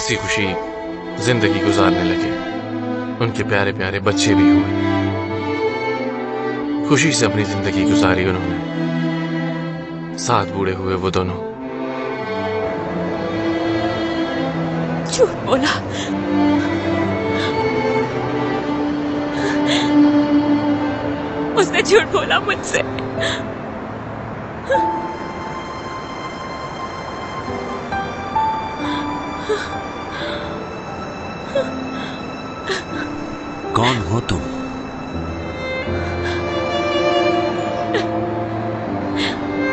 हंसी खुशी जिंदगी गुजारने लगे। उनके प्यारे प्यारे बच्चे भी हुए। खुशी से अपनी जिंदगी गुजारी उन्होंने। साथ बूढ़े हुए वो दोनों। झूठ बोला। उसने झूठ बोला मुझसे। कौन हो तुम?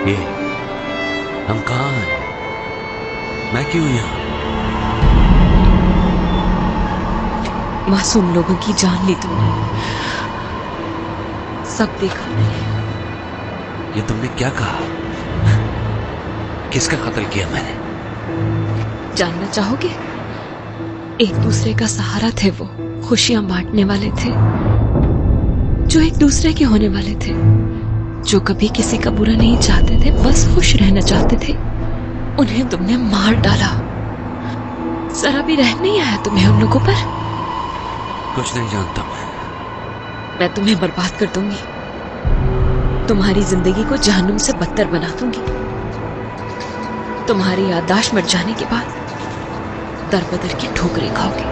ये हम कहाँ हैं? मैं क्यों यहाँ? मासूम लोगों की जान ली तुमने। सब देखा मैंने। ये तुमने क्या कहा? किसका कत्ल किया मैंने? जानना चाहोगे? एक दूसरे का सहारा थे वो। खुशियां बांटने वाले थे, जो एक दूसरे के होने वाले थे, जो कभी किसी का बुरा नहीं चाहते थे, बस खुश रहना चाहते थे। उन्हें तुमने मार डाला। जरा भी रहम नहीं आया तुम्हें उन लोगों पर? कुछ नहीं जानता मैं तुम्हें बर्बाद कर दूंगी। तुम्हारी जिंदगी को जहन्नुम से बदतर बना दूंगी। तुम्हारी याददाश्त मर जाने के बाद दर बदर की ठोकरें खाओगे।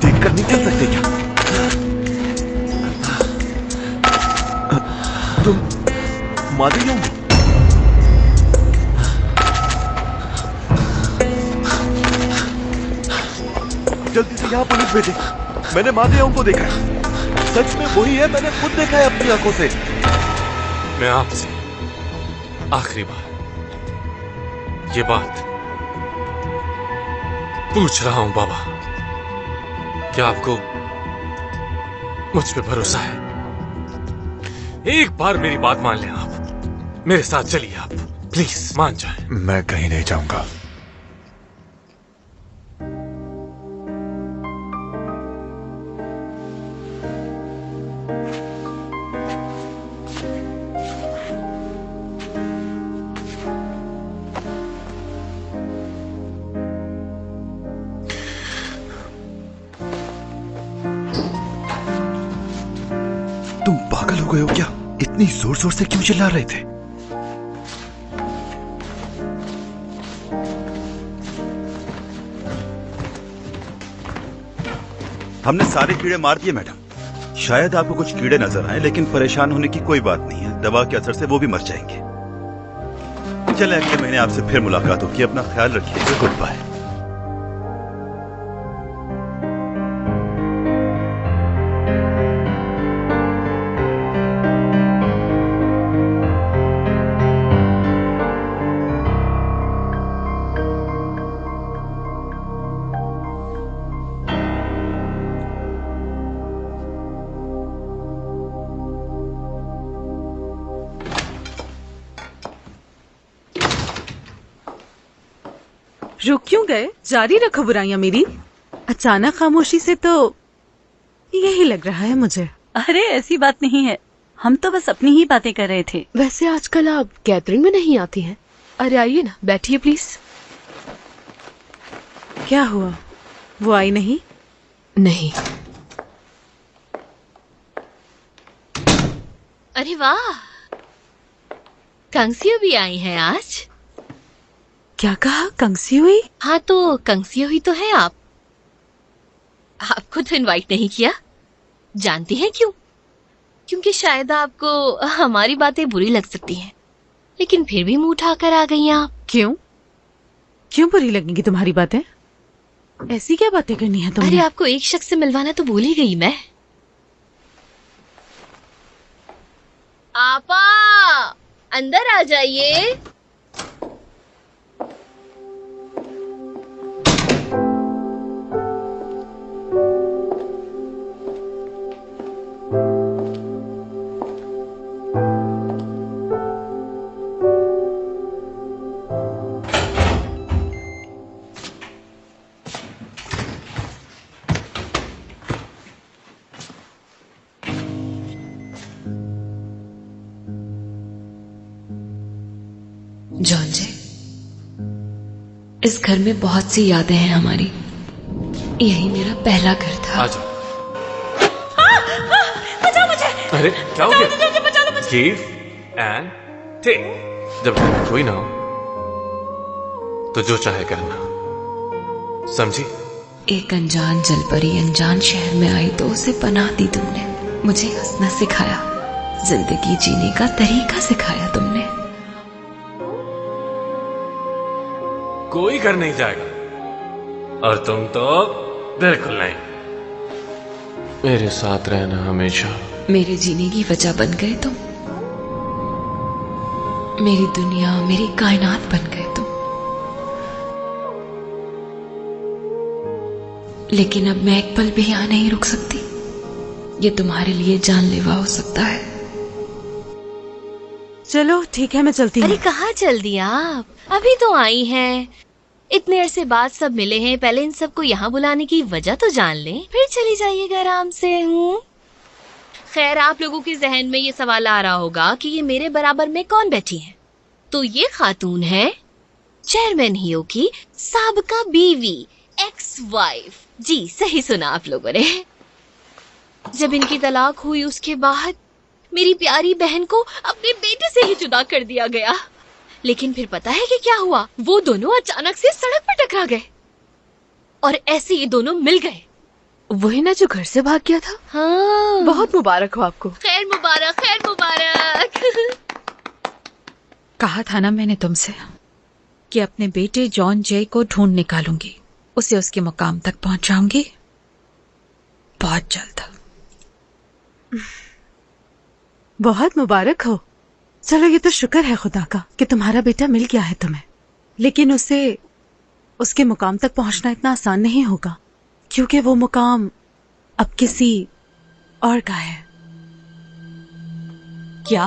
देखकर नहीं चल सकते क्या? तुम मादे होंगे? जल्दी से यहाँ पुलिस भेजें। मैंने मादेयों को देखा है। सच में वही है, मैंने खुद देखा है अपनी आंखों से। मैं आपसे आखिरी बार ये बात पूछ रहा हूं बाबा, क्या आपको मुझ पे भरोसा है? एक बार मेरी बात मान लें आप। मेरे साथ चलिए आप, प्लीज मान जाएं। मैं कहीं नहीं जाऊंगा। तुम पागल हो गए हो क्या? इतनी जोर जोर से क्यों चिल्ला रहे थे? हमने सारे कीड़े मार दिए मैडम। शायद आपको कुछ कीड़े नजर आए, लेकिन परेशान होने की कोई बात नहीं है। दवा के असर से वो भी मर जाएंगे। चले अगले महीने आपसे फिर मुलाकात होगी। अपना ख्याल रखिएगा। Good bye. रुक क्यों गए? जारी रखो बुराइयां मेरी। अचानक खामोशी से तो यही लग रहा है मुझे। अरे ऐसी बात नहीं है, हम तो बस अपनी ही बातें कर रहे थे। वैसे आजकल आप गैदरिंग में नहीं आती हैं। अरे आइए ना, बैठिए प्लीज। क्या हुआ, वो आई नहीं? नहीं। अरे वाह, कंसियो भी आई हैं आज। क्या कहा, कंसी हुई? हाँ तो कंसियो ही तो है आप। आपको तो इनवाइट नहीं किया। जानती हैं क्यों? क्योंकि शायद आपको हमारी बातें बुरी लग सकती हैं, लेकिन फिर भी मुंह उठाकर आ गई आप। क्यों? क्यों बुरी लगेंगी तुम्हारी बातें? ऐसी क्या बातें करनी है तुमने? अरे आपको एक शख्स से मिलवाना तो भूल ही गई मैं। आपा, अंदर आ जाइए। जॉन जे, इस घर में बहुत सी यादें हैं हमारी। यही मेरा पहला घर था। आ जाओ। बचाओ मुझे! अरे क्या हो गया? बचा लो मुझे! Give and take. जब घर में कोई ना हो तो जो चाहे करना, समझी? एक अनजान जलपरी अनजान शहर में आई तो उसे पनाह दी तुमने। मुझे हंसना सिखाया, जिंदगी जीने का तरीका सिखाया तुमने। कोई घर नहीं जाएगा, और तुम तो बिल्कुल नहीं। मेरे साथ रहना हमेशा। मेरे जीने की वजह बन गए तुम। मेरी दुनिया, मेरी कायनात बन गए तुम। लेकिन अब मैं एक पल भी यहां नहीं रुक सकती। ये तुम्हारे लिए जानलेवा हो सकता है। चलो ठीक है, मैं चलती हूँ। अरे कहाँ चल दिया आप? अभी तो आई हैं। इतने अरसे बाद सब मिले हैं, पहले इन सबको यहाँ बुलाने की वजह तो जान लें, फिर चली जाइएगा आराम से। खैर, आप लोगों के जहन में ये सवाल आ रहा होगा कि ये मेरे बराबर में कौन बैठी है। तो ये खातून है चेयरमैन हियो की साबका बीवी, एक्स वाइफ। जी सही सुना आप लोगों ने। जब इनकी तलाक हुई उसके बाद मेरी प्यारी बहन को अपने बेटे से ही जुदा कर दिया गया। लेकिन फिर पता है कि क्या हुआ? वो दोनों अचानक से सड़क पर टकरा गए और ऐसे ये दोनों मिल गए। वही ना जो घर से भाग गया था? हाँ। बहुत मुबारक हो आपको। खैर मुबारक, खैर मुबारक। कहा था ना मैंने तुमसे कि अपने बेटे जॉन जे को ढूंढ निकालूंगी, उसे उसके मुकाम तक पहुंचाऊंगी बहुत जल्द। बहुत मुबारक हो। चलो, ये तो शुक्र है खुदा का कि तुम्हारा बेटा मिल गया है तुम्हें, लेकिन उसे उसके मुकाम तक पहुंचना इतना आसान नहीं होगा, क्योंकि वो मुकाम अब किसी और का है। क्या?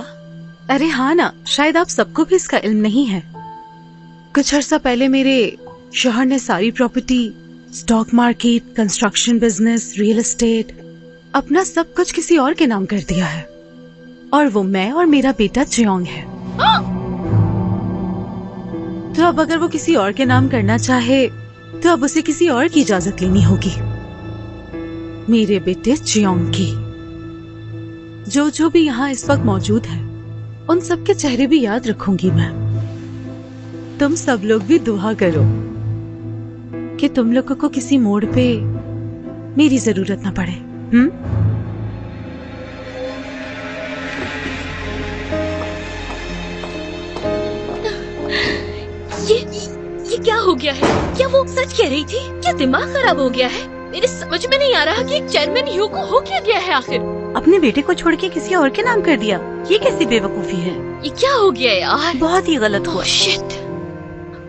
अरे हाँ ना, शायद आप सबको भी इसका इल्म नहीं है। कुछ अर्सा पहले मेरे शौहर ने सारी property, stock market, construction business, real estate, अपना सब कुछ किसी और के नाम कर दिया है, और वो मैं और मेरा बेटा जियोंग है। तो अब अगर वो किसी और के नाम करना चाहे तो अब उसे किसी और की इजाजत लेनी होगी, मेरे बेटे जियोंग की। जो भी यहाँ इस वक्त मौजूद है उन सब के चेहरे भी याद रखूंगी मैं। तुम सब लोग भी दुआ करो कि तुम लोगों को किसी मोड़ पे मेरी जरूरत ना पड़े। ये क्या हो गया है? क्या वो सच कह रही थी? क्या दिमाग खराब हो गया है? मेरे समझ में नहीं आ रहा कि एक चेयरमैन हियो को हो क्या गया है आखिर। अपने बेटे को छोड़ के किसी और के नाम कर दिया, ये कैसी बेवकूफी है? ये क्या हो गया यार? बहुत ही गलत हुआ। शिट,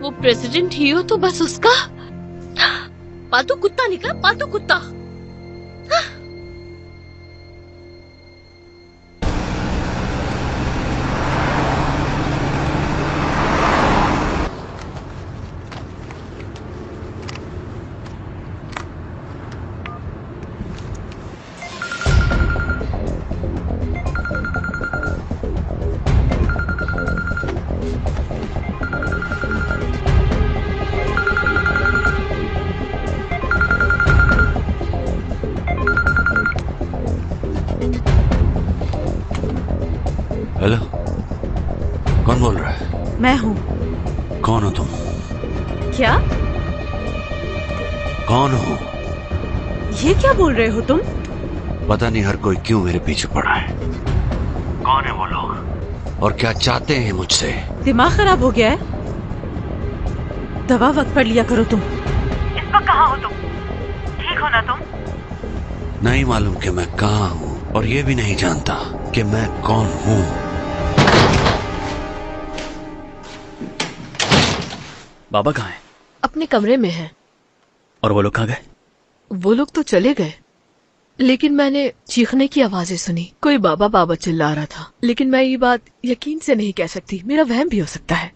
वो प्रेसिडेंट हियो तो बस उसका पालतू कुत्ता निकला, पालतू कुत्ता। कौन हो तुम? क्या? कौन हो? ये क्या बोल रहे हो तुम? पता नहीं हर कोई क्यों मेरे पीछे पड़ा है। कौन है वो लोग और क्या चाहते हैं मुझसे? दिमाग खराब हो गया है? दवा वक्त पर लिया करो तुम। इस वक्त कहाँ हो तुम? ठीक हो ना तुम? नहीं मालूम कि मैं कहाँ हूँ और ये भी नहीं जानता कि मैं कौन हूँ। बाबा कहाँ हैं? अपने कमरे में है। और वो लोग कहाँ गए? वो लोग तो चले गए, लेकिन मैंने चीखने की आवाजें सुनी। कोई बाबा बाबा चिल्ला रहा था, लेकिन मैं ये बात यकीन से नहीं कह सकती। मेरा वहम भी हो सकता है।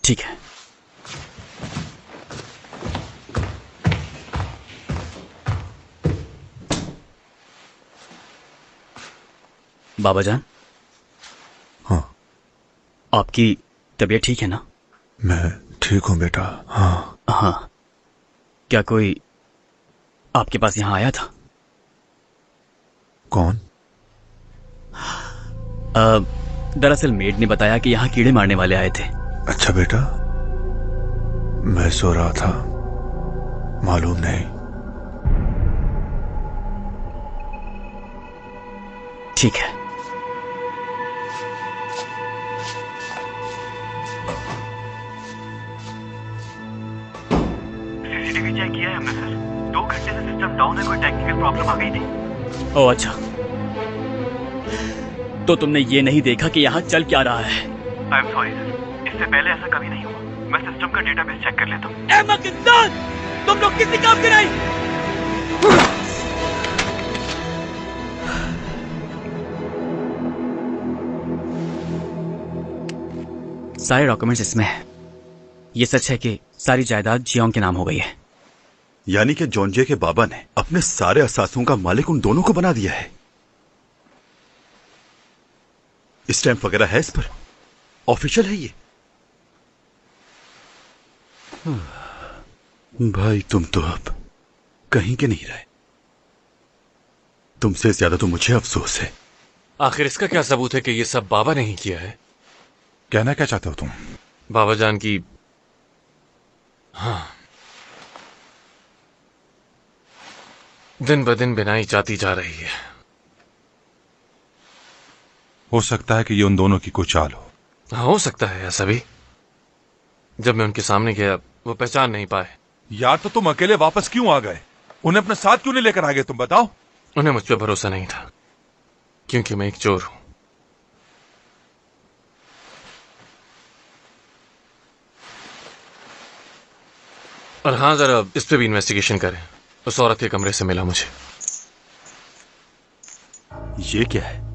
ठीक है। बाबा जान। हाँ। आपकी तबीयत ठीक है ना? मैं ठीक हूँ बेटा। हाँ। हाँ। क्या कोई आपके पास यहाँ आया था? कौन? दरअसल मेड ने बताया कि यहाँ कीड़े मारने वाले आए थे। अच्छा बेटा, मैं सो रहा था, मालूम नहीं। ठीक है। सीसीटीवी चेक किया है हमने सर। 2 घंटे से सिस्टम डाउन है, कोई टेक्निकल प्रॉब्लम आ गई थी। ओह अच्छा, तो तुमने ये नहीं देखा कि यहाँ चल क्या रहा है? आई एम सॉरी सर, इससे पहले ऐसा कभी नहीं हुआ। मैं सिस्टम का डेटाबेस चेक कर लेता हूँ। तुम लोग किसी काम के नहीं। सारे डॉक्यूमेंट्स इसमें है। ये सच है कि सारी जायदाद जियोंग के नाम हो गई है। यानी कि जॉन्जे के बाबा ने अपने सारे असासों का मालिक उन दोनों को बना दिया है। स्टैंप वगैरह है इस पर? ऑफिशियल है ये? भाई तुम तो अब कहीं के नहीं रहे। तुमसे ज्यादा तो मुझे अफसोस है। आखिर इसका क्या सबूत है कि ये सब बाबा ने ही किया है? कहना क्या चाहते हो तुम? बाबा जान की, हाँ, दिन ब दिन बिनाई जाती जा रही है। हो सकता है कि ये उन दोनों की कोई चाल हो। हाँ, हो सकता है ऐसा भी। जब मैं उनके सामने गया, वो पहचान नहीं पाए। यार तो तुम अकेले वापस क्यों आ गए? उन्हें अपने साथ क्यों नहीं लेकर आ गए? तुम बताओ। उन्हें मुझ पर भरोसा नहीं था, क्योंकि मैं एक चोर हूं। और हाँ, जरा इस पे भी इन्वेस्टिगेशन करें। उस औरत के कमरे से मिला मुझे। ये क्या है?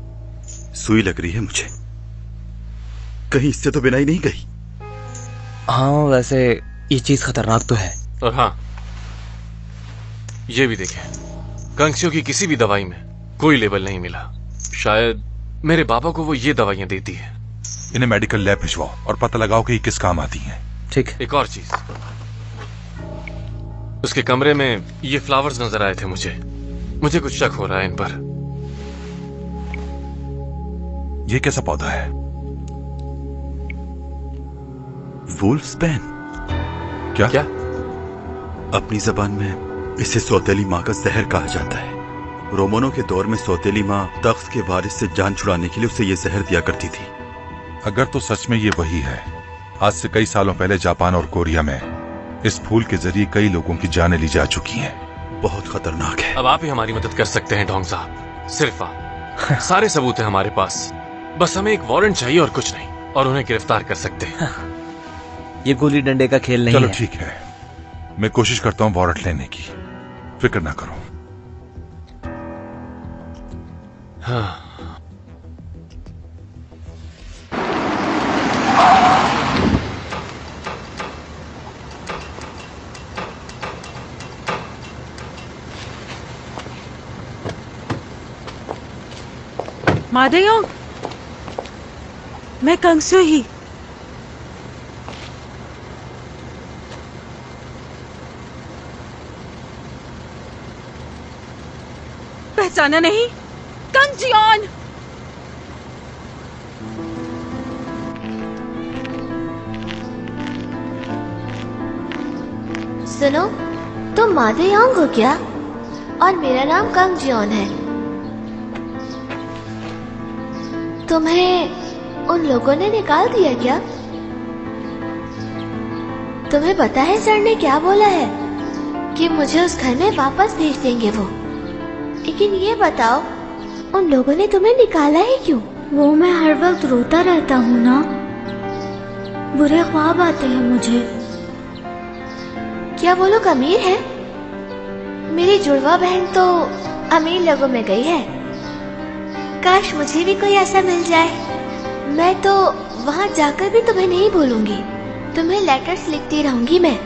सुई लग रही है मुझे। कहीं इससे तो बिनाई नहीं गई। हाँ, वैसे ये चीज खतरनाक तो है। और हाँ, ये भी देखें, कंक्सियों की किसी भी दवाई में कोई लेबल नहीं मिला। शायद मेरे बाबा को वो ये दवाइयां देती है। इन्हें मेडिकल लैब भिजवाओ और पता लगाओ कि ये किस काम आती हैं। ठीक। एक और चीज, उसके कमरे में ये फ्लावर्स नजर आए थे मुझे कुछ शक हो रहा है इन पर। ये कैसा पौधा है? वुल्फ्सबैन। क्या? अपनी जबान में इसे सौतेली माँ का जहर कहा जाता है। रोमनों के दौर में सौतेली माँ तख्त के वारिस से जान छुड़ाने के लिए उसे ये जहर दिया करती थी। अगर तो सच में ये वही है, आज से कई सालों पहले जापान और कोरिया में इस फूल के जरिए कई लोगों की जानें ली जा चुकी हैं। बहुत खतरनाक है। अब आप ही हमारी मदद कर सकते हैं डोंग साहब, सिर्फ आप। सारे सबूत हैं हमारे पास, बस हमें एक वारंट चाहिए और कुछ नहीं, और उन्हें गिरफ्तार कर सकते हैं। ये गोली डंडे का खेल नहीं चलो है। ठीक है, मैं कोशिश करता हूँ वारंट लेने की, फिक्र ना करो। हाँ। मादेयोंग, मैं कंगसू ही। पहचाना नहीं? कंग जियोन। सुनो, तुम मादे योंग हो क्या? और मेरा नाम कंग जियोन है। तुम्हें उन लोगों ने निकाल दिया क्या? तुम्हें पता है सर ने क्या बोला है? कि मुझे उस घर में वापस भेज देंगे वो। लेकिन ये बताओ, उन लोगों ने तुम्हें निकाला है क्यों? वो मैं हर वक्त रोता रहता हूँ ना, बुरे ख्वाब आते हैं मुझे। क्या वो लोग अमीर है? मेरी जुड़वा बहन तो अमीर लोगों में गई है। काश मुझे भी कोई ऐसा मिल जाए। मैं तो वहाँ जाकर भी तुम्हें नहीं भूलूंगी। तुम्हें लेटर्स लिखती रहूंगी मैं।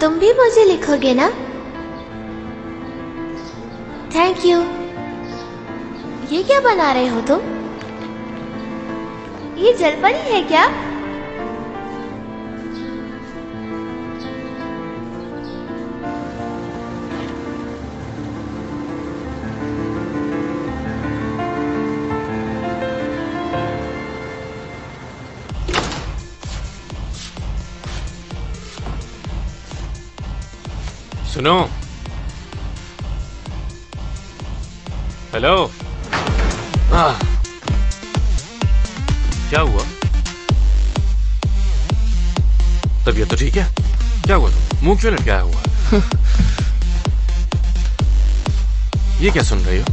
तुम भी मुझे लिखोगे ना? Thank you. ये क्या बना रहे हो तुम? ये जलपरी है क्या? सुनो, हेलो। क्या हुआ? तबीयत तो ठीक है? क्या हुआ? तुम मुंह क्यों लटकाया हुआ? ये क्या सुन रही हो?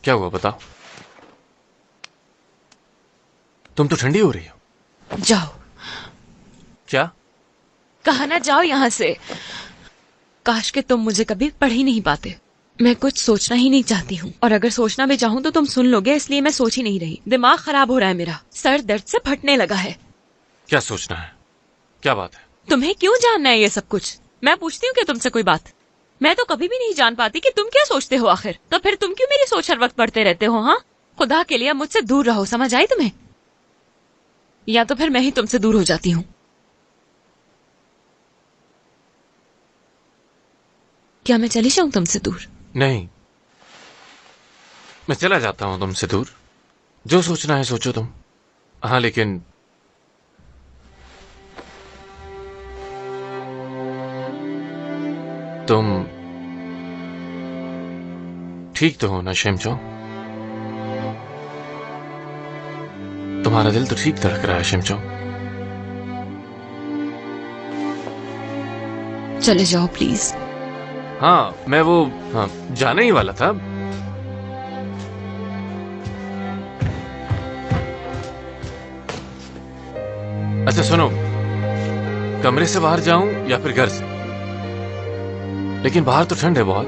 क्या हुआ बताओ? तुम तो ठंडी हो रही हो। जाओ। क्या? कहा ना जाओ यहाँ से। काश कि तुम मुझे कभी पढ़ ही नहीं पाते। मैं कुछ सोचना ही नहीं चाहती हूँ, और अगर सोचना भी चाहूँ तो तुम सुन लोगे, इसलिए मैं सोच ही नहीं रही। दिमाग खराब हो रहा है मेरा, सर दर्द से फटने लगा है। क्या सोचना है? क्या बात है? तुम्हें क्यों जानना है ये सब कुछ? मैं पूछती हूँ क्या तुमसे कोई बात? मैं तो कभी भी नहीं जान पाती कि तुम क्या सोचते हो आखिर। तो फिर तुम क्यों मेरी सोच हर वक्त पढ़ते रहते हो? हाँ, खुदा के लिए मुझसे दूर रहो, समझ आई तुम्हें? या तो फिर मैं ही तुमसे दूर हो जाती हूँ। क्या मैं चली जाऊं तुमसे दूर? नहीं, मैं चला जाता हूं तुमसे दूर। जो सोचना है सोचो तुम। हाँ, लेकिन तुम ठीक तो हो ना शिमचो? तुम्हारा दिल तो ठीक धड़क रहा है शिमचो। चले जाओ प्लीज। हाँ, मैं वो जाने ही वाला था। अच्छा सुनो, कमरे से बाहर जाऊं या फिर घर से? लेकिन बाहर तो ठंड है बहुत।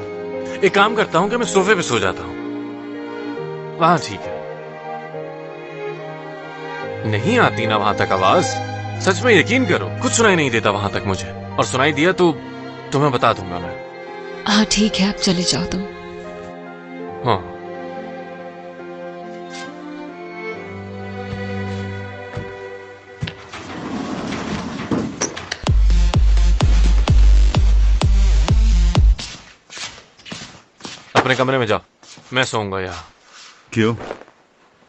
एक काम करता हूं कि मैं सोफे पे सो जाता हूं, वहां ठीक है। नहीं आती ना वहां तक आवाज? सच में यकीन करो, कुछ सुनाई नहीं देता वहां तक मुझे, और सुनाई दिया तो तुम्हें बता दूंगा मैं। हाँ ठीक है, अब चले जाओ तुम। हाँ। अपने कमरे में जाओ, मैं सोऊंगा यहाँ। क्यों?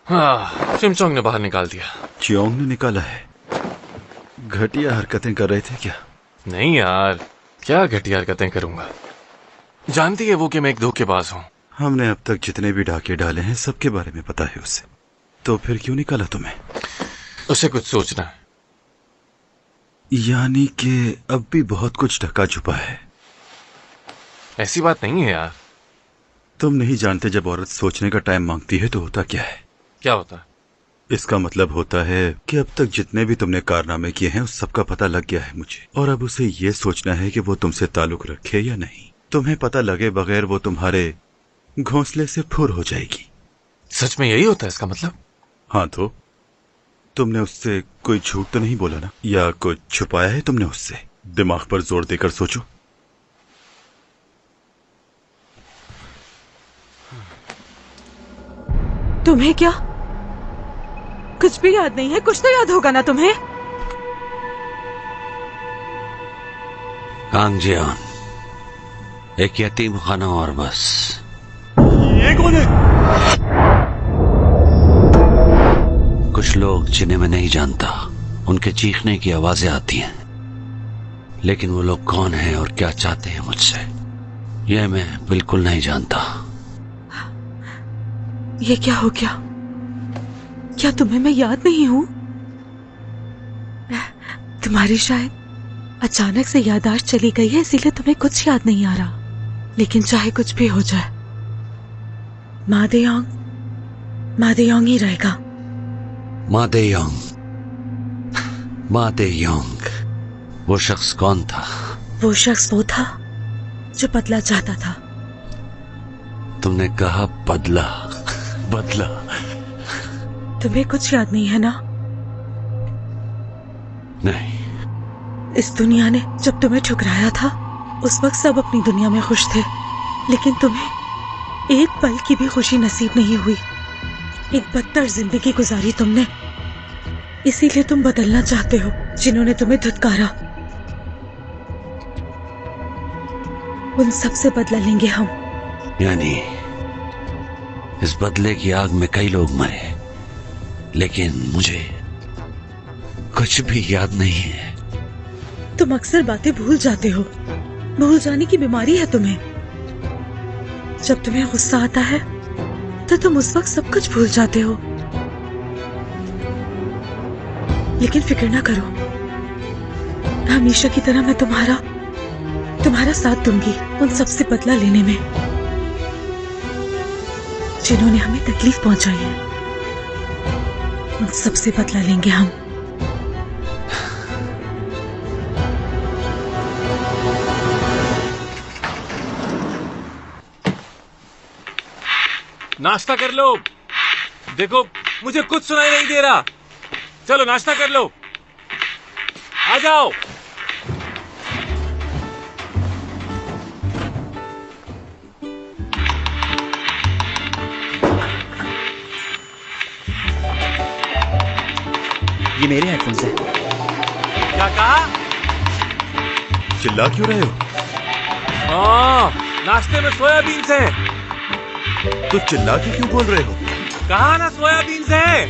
हाँ, शिमचोंग ने बाहर निकाल दिया। चियोंग ने निकाला है? घटिया हरकतें कर रहे थे क्या? नहीं यार, क्या घटिया हरकतें करूंगा। जानती है वो कि मैं एक धोखेबाज हूँ। हमने अब तक जितने भी डाके डाले हैं सबके बारे में पता है उसे। तो फिर क्यों निकाला तुम्हें? उसे कुछ सोचना है। यानी कि अब भी बहुत कुछ ढका छुपा है। ऐसी बात नहीं है यार। तुम नहीं जानते, जब औरत सोचने का टाइम मांगती है तो होता क्या है? क्या होता है? इसका मतलब होता है कि अब तक जितने भी तुमने कारनामे किए हैं उस सबका पता लग गया है मुझे, और अब उसे ये सोचना है कि वो तुमसे ताल्लुक रखे या नहीं। तुम्हें पता लगे बगैर वो तुम्हारे घोंसले से फुर हो जाएगी। सच में यही होता है इसका मतलब? हाँ, तो तुमने उससे कोई झूठ तो नहीं बोला ना, या कुछ छुपाया है तुमने उससे? दिमाग पर जोर देकर सोचो। तुम्हें क्या कुछ भी याद नहीं है? कुछ तो याद होगा ना तुम्हें? कांग जियोन, एक यतीम खाना और बस। ये कौन है? कुछ लोग जिन्हें मैं नहीं जानता, उनके चीखने की आवाजें आती हैं, लेकिन वो लोग कौन हैं और क्या चाहते हैं मुझसे, यह मैं बिल्कुल नहीं जानता। ये क्या हो गया? क्या तुम्हें मैं याद नहीं हूं? तुम्हारी शायद अचानक से याददाश्त चली गई है, इसीलिए तुम्हें कुछ याद नहीं आ रहा। लेकिन चाहे कुछ भी हो जाए, मादेयोंग ही रहेगा। मादेयोंग, वो शख्स कौन था? वो शख्स वो था जो बदला चाहता था। तुमने कहा बदला। तुम्हें कुछ याद नहीं है ना? नहीं। इस दुनिया ने जब तुम्हें ठुकराया था, उस वक्त सब अपनी दुनिया में खुश थे, लेकिन तुम्हें एक पल की भी खुशी नसीब नहीं हुई। एक बदतर जिंदगी गुजारी तुमने, इसीलिए तुम बदलना चाहते हो। जिन्होंने तुम्हें धुतकारा, उन सब से बदला लेंगे हम। यानी इस बदले की आग में कई लोग मरे, लेकिन मुझे कुछ भी याद नहीं है। तुम अक्सर बातें भूल जाते हो। भूल जाने की बीमारी है तुम्हें। जब तुम्हें गुस्सा आता है तो तुम उस वक्त सब कुछ भूल जाते हो। लेकिन फिक्र ना करो, हमेशा की तरह मैं तुम्हारा साथ दूंगी उन सबसे बदला लेने में जिन्होंने हमें तकलीफ पहुंचाई है। उन सबसे बदला लेंगे हम। नाश्ता कर लो। देखो, मुझे कुछ सुनाई नहीं दे रहा। चलो नाश्ता कर लो, आ जाओ। ये मेरे हेडफोन्स हैं। क्या कहा? चिल्ला क्यों रहे हो? हाँ, नाश्ते में सोयाबीन्स हैं। तो चिल्ला के क्यों बोल रहे हो? कहा ना सोयाबीन्स हैं।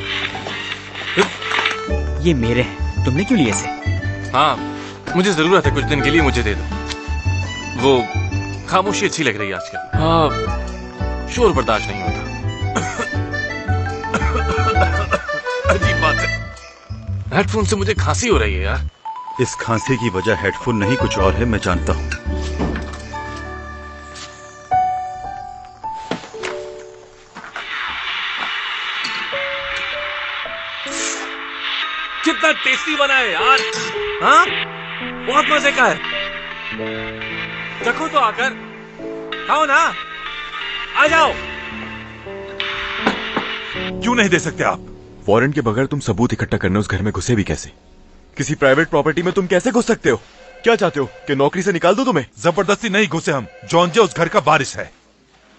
ये मेरे हैं, तुमने क्यों लिए इसे? हाँ, मुझे जरूरत है, कुछ दिन के लिए मुझे दे दो। वो खामोशी अच्छी लग रही है आजकल। हाँ, शोर बर्दाश्त नहीं होता। अजीब बात है, हेडफोन से मुझे खांसी हो रही है यार। इस खांसी की वजह हेडफोन नहीं कुछ और है, मैं जानता हूं। कितना टेस्टी बना है यार। हाँ, बहुत मजे का है। चखो तो आकर, खाओ ना, आ जाओ। क्यों नहीं दे सकते आप? वारंट के बगैर तुम सबूत इकट्ठा करने उस घर में घुसे भी कैसे? किसी प्राइवेट प्रॉपर्टी में तुम कैसे घुस सकते हो? क्या चाहते हो कि नौकरी से निकाल दो तुम्हें? जबरदस्ती नहीं घुसे हम। जॉन जे उस घर का वारिस है,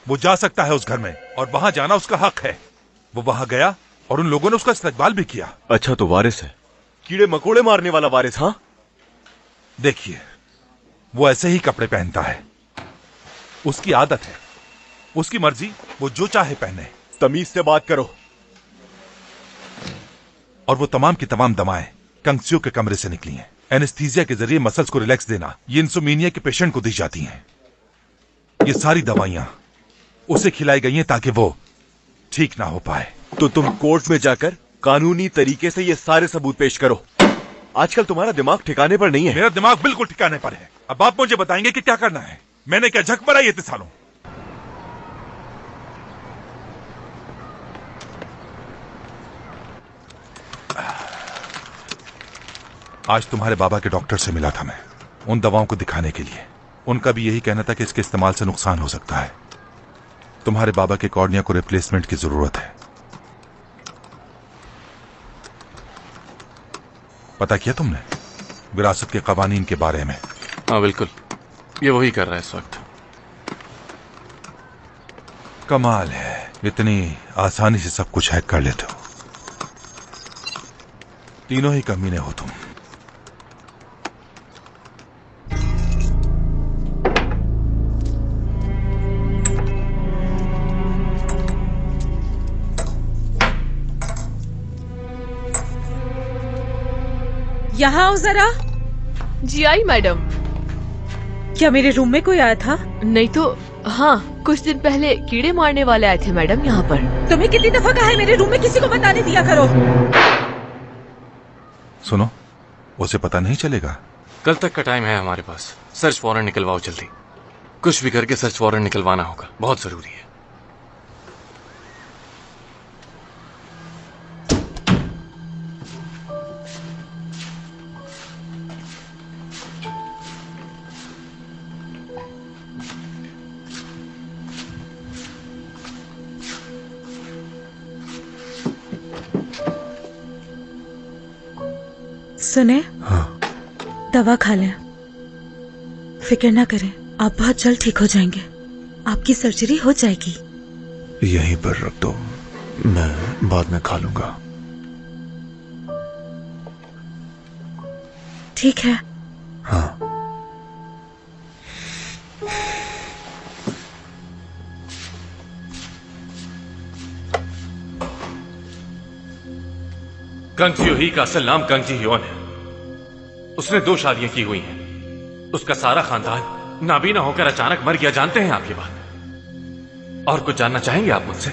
वो जा सकता है उस घर में और वहां जाना उसका हक है। वो वहां गया और उन लोगों ने उसका इस्तकबाल भी किया। अच्छा, तो वारिस है, कीड़े मकोड़े मारने वाला वारिस? हाँ, देखिए, वो ऐसे ही कपड़े पहनता है, उसकी आदत है, उसकी मर्जी, वो जो चाहे पहने। तमीज से बात करो। और वो तमाम की तमाम दवाएं कंक्सियो के कमरे से निकली हैं। एनेस्थीसिया के जरिए मसल्स को रिलैक्स देना, ये इंसोमिनिया के पेशेंट को दी जाती हैं। ये सारी दवाइयां उसे खिलाई गई हैं ताकि वो ठीक ना हो पाए। तो तुम कोर्ट में जाकर कानूनी तरीके से ये सारे सबूत पेश करो। आजकल तुम्हारा दिमाग ठिकाने पर नहीं है। मेरा दिमाग बिल्कुल ठिकाने पर है। अब आप मुझे बताएंगे कि क्या करना है। मैंने क्या झक मराई इतने सालों? आज तुम्हारे बाबा के डॉक्टर से मिला था मैं, उन दवाओं को दिखाने के लिए। उनका भी यही कहना था कि इसके इस्तेमाल से नुकसान हो सकता है। तुम्हारे बाबा के कॉर्निया को रिप्लेसमेंट की जरूरत है। पता किया तुमने विरासत के कवानीन के बारे में? हाँ बिल्कुल, ये वही कर रहा है इस वक्त। कमाल है, इतनी आसानी से सब कुछ हैक कर लेते हो। तीनों ही कमीने हो तुम। यहाँ आओ जरा। जी आई मैडम। क्या मेरे रूम में कोई आया था? नहीं तो हाँ, कुछ दिन पहले कीड़े मारने वाले आए थे मैडम यहाँ पर। तुम्हें कितनी दफा कहा है मेरे रूम में किसी को मत आने दिया करो। सुनो, उसे पता नहीं चलेगा। कल तक का टाइम है हमारे पास। सर्च वारंट निकलवाओ जल्दी। कुछ भी करके सर्च वारंट निकलवाना होगा, बहुत जरूरी है। सुने? हाँ। दवा खा लें, फिक्र ना करें, आप बहुत जल्द ठीक हो जाएंगे। आपकी सर्जरी हो जाएगी। यहीं पर रख दो, मैं बाद में खा लूंगा। ठीक है। हाँ। कंग जियो ही का असल नाम कंग जी ह्योन है। उसने 2 शादियां की हुई हैं। उसका सारा खानदान नाबीना होकर अचानक मर गया। जानते हैं आप ये बात? और कुछ जानना चाहेंगे आप मुझसे?